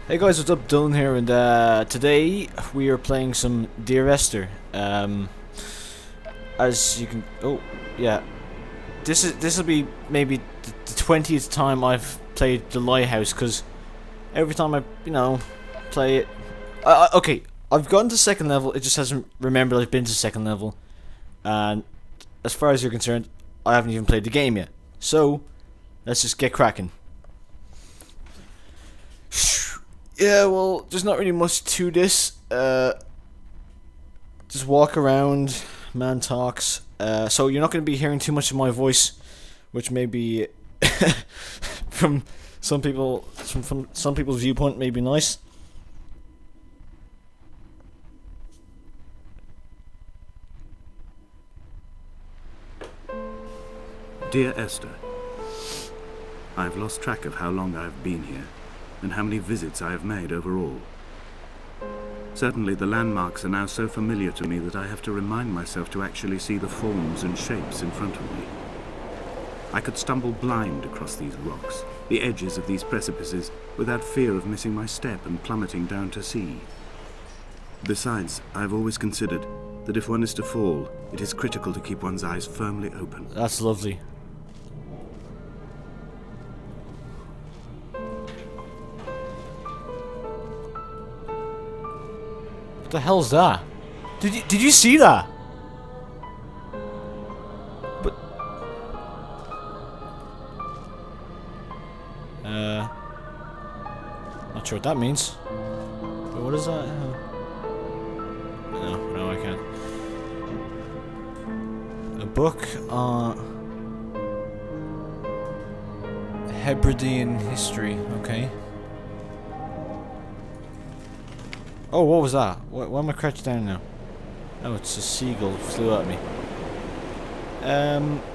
Hey guys, what's up? Dylan here, and today we are playing some Dear Esther. As you can, oh yeah, this will be maybe the 20th time I've played the Lighthouse, because every time I play it, okay, I've gotten to second level. It just hasn't remembered I've been to second level, and as far as you're concerned, I haven't even played the game yet. So let's just get cracking. Yeah, well, there's not really much to this. Just walk around, man talks. So you're not going to be hearing too much of my voice, which may be from some some people's viewpoint may be nice. Dear Esther, I have lost track of how long I have been here, and how many visits I have made overall. Certainly the landmarks are now so familiar to me that I have to remind myself to actually see the forms and shapes in front of me. I could stumble blind across these rocks, the edges of these precipices, without fear of missing my step and plummeting down to sea. Besides, I have always considered that if one is to fall, it is critical to keep one's eyes firmly open. That's lovely. What the hell's that? Did you see that? But not sure what that means. But what is that? No, I can't. A book on Hebridean history. Okay. Oh, what was that? Why am I crouched down now? Oh, it's a seagull flew at me.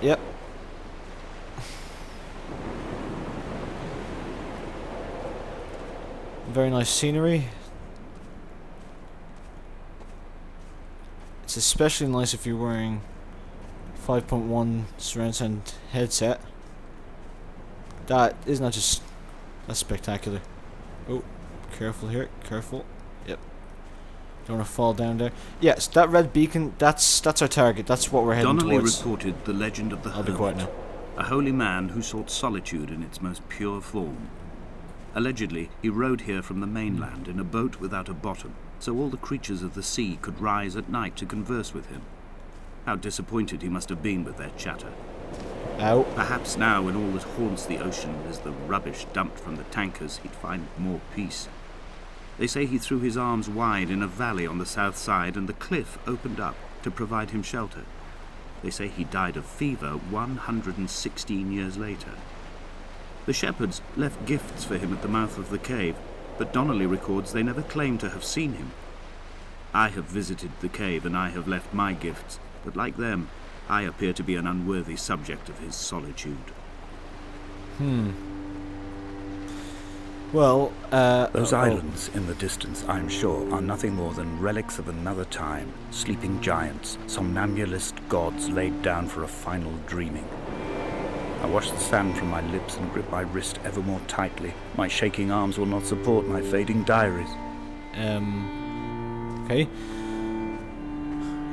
Yep. Very nice scenery. It's especially nice if you're wearing 5.1 surround sound headset. That is not just... That's spectacular. Oh, careful here, careful. Yep. Don't want to fall down there. Yes, that red beacon, that's our target. That's what we're heading Donnelly towards. reported the legend of the I'll be quiet hermit, now. a holy man who sought solitude in its most pure form. Allegedly, he rode here from the mainland in a boat without a bottom, so all the creatures of the sea could rise at night to converse with him. How disappointed he must have been with their chatter. Ow. Perhaps now, when all that haunts the ocean is the rubbish dumped from the tankers, he'd find more peace. They say he threw his arms wide in a valley on the south side, and the cliff opened up to provide him shelter. They say he died of fever 116 years later. The shepherds left gifts for him at the mouth of the cave, but Donnelly records they never claimed to have seen him. I have visited the cave, and I have left my gifts, but like them, I appear to be an unworthy subject of his solitude. Well, Those islands in the distance, I'm sure, are nothing more than relics of another time, sleeping giants, somnambulist gods laid down for a final dreaming. I wash the sand from my lips and grip my wrist ever more tightly. My shaking arms will not support my fading diaries. Okay.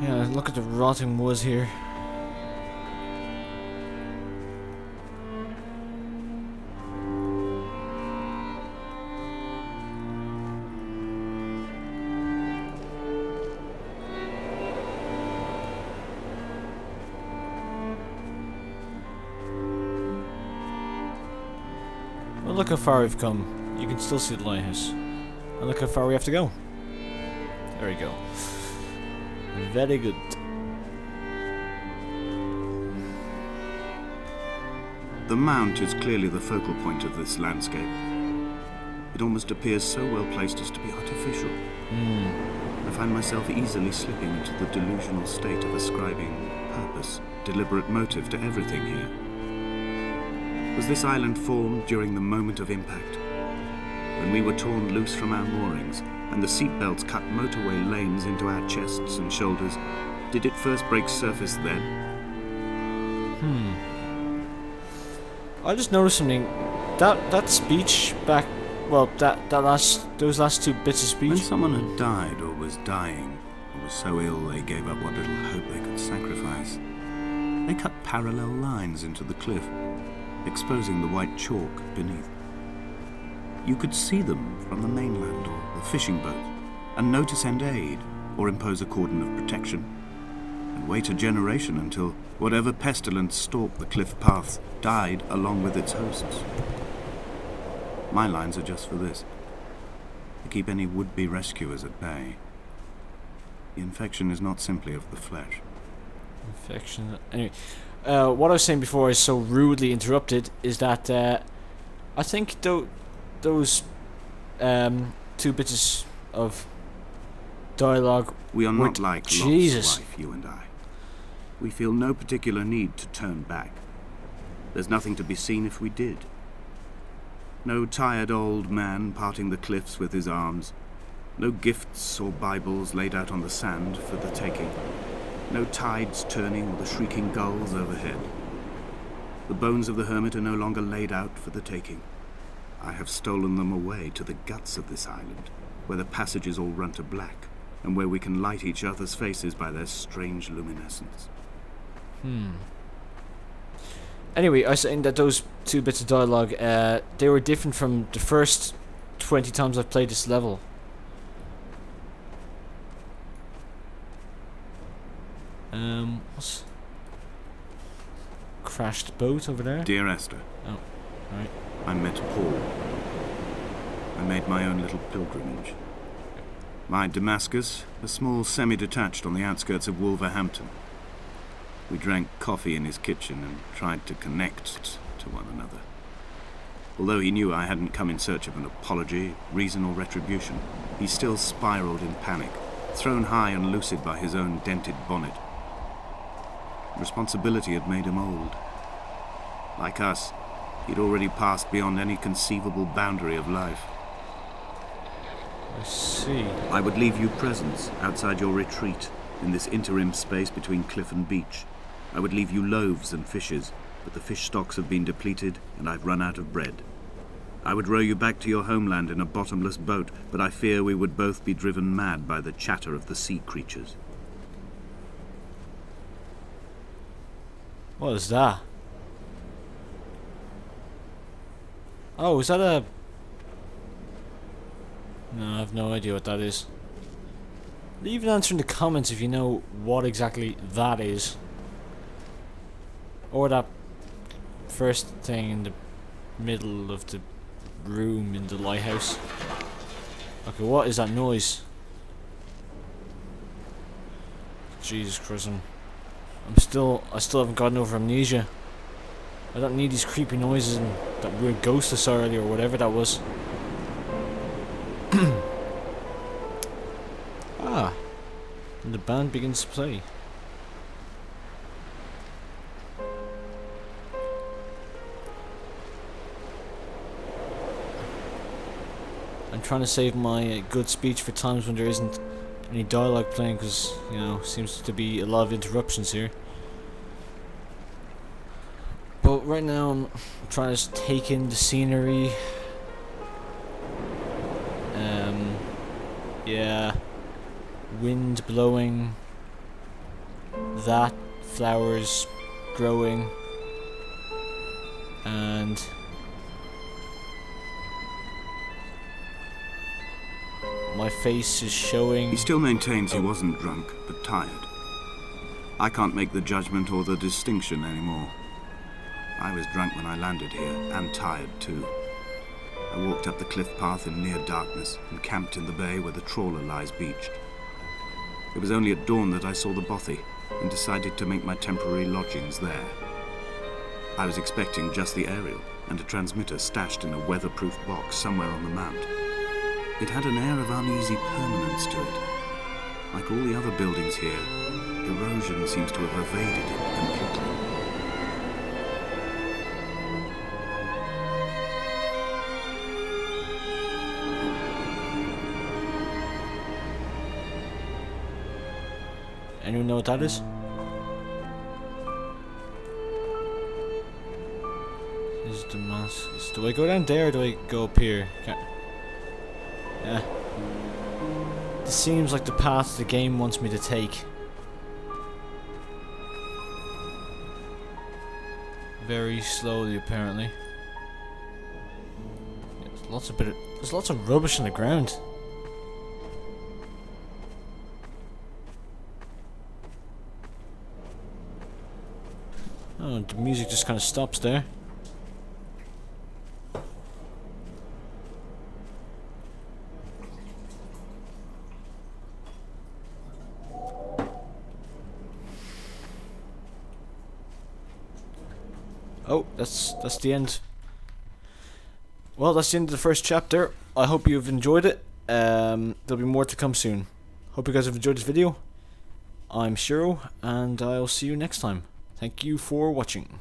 Yeah, look at the rotting wood here. Well, look how far we've come. You can still see the lighthouse. And look how far we have to go. There we go. Very good. The mount is clearly the focal point of this landscape. It almost appears so well placed as to be artificial. I find myself easily slipping into the delusional state of ascribing purpose, deliberate motive to everything here. Was this island formed during the moment of impact? When we were torn loose from our moorings, and the seatbelts cut motorway lanes into our chests and shoulders, did it first break surface then? I just noticed something. That speech back Well, those last two bits of When speech. someone had died or was dying, or was so ill they gave up what little hope they could sacrifice, they cut parallel lines into the cliff, exposing the white chalk beneath. You could see them from the mainland or the fishing boat, and know to send aid or impose a cordon of protection, and wait a generation until whatever pestilence stalked the cliff paths died along with its hosts. My lines are just for this, to keep any would-be rescuers at bay. The infection is not simply of the flesh. Infection. Anyway, what I was saying before I was so rudely interrupted is that I think those two bits of dialogue. We are not like Jesus. Lot's wife, you and I. We feel no particular need to turn back. There's nothing to be seen if we did. No tired old man parting the cliffs with his arms. No gifts or Bibles laid out on the sand for the taking. No tides turning or the shrieking gulls overhead. The bones of the hermit are no longer laid out for the taking. I have stolen them away to the guts of this island, where the passages all run to black, and where we can light each other's faces by their strange luminescence. Anyway, I was saying that those two bits of dialogue, they were different from the first 20 times I've played this level. What's crashed boat over there? Dear Esther. Oh, alright. I met Paul. I made my own little pilgrimage. My Damascus, a small semi-detached on the outskirts of Wolverhampton. We drank coffee in his kitchen and tried to connect to one another. Although he knew I hadn't come in search of an apology, reason or retribution, he still spiraled in panic, thrown high and lucid by his own dented bonnet. Responsibility had made him old. Like us, he'd already passed beyond any conceivable boundary of life. I see. I would leave you presents outside your retreat, in this interim space between cliff and beach. I would leave you loaves and fishes, but the fish stocks have been depleted and I've run out of bread. I would row you back to your homeland in a bottomless boat, but I fear we would both be driven mad by the chatter of the sea creatures. What is that? Oh, is that a... No, I have no idea what that is. Leave an answer in the comments if you know what exactly that is. Or that first thing in the middle of the room in the lighthouse. Okay, what is that noise? Jesus Christ, I still haven't gotten over amnesia. I don't need these creepy noises and that weird ghost I saw earlier or whatever that was. Ah, and the band begins to play. I'm trying to save my good speech for times when there isn't any dialogue playing, because, you know, seems to be a lot of interruptions here. But right now I'm trying to just take in the scenery. Yeah, wind blowing, that, flowers growing, and my face is showing. He still maintains he wasn't drunk, but tired. I can't make the judgment or the distinction anymore. I was drunk when I landed here, and tired too. I walked up the cliff path in near darkness and camped in the bay where the trawler lies beached. It was only at dawn that I saw the bothy and decided to make my temporary lodgings there. I was expecting just the aerial and a transmitter stashed in a weatherproof box somewhere on the mount. It had an air of uneasy permanence to it. Like all the other buildings here, erosion seems to have evaded it completely. Anyone know what that is? Is Damascus. Do I go down there or do I go up here? Can't. Yeah. This seems like the path the game wants me to take. Very slowly, apparently. Yeah, there's lots of rubbish on the ground. Oh, the music just kind of stops there. Oh, that's the end. Well, that's the end of the first chapter. I hope you've enjoyed it. There'll be more to come soon. Hope you guys have enjoyed this video. I'm Shiro, and I'll see you next time. Thank you for watching.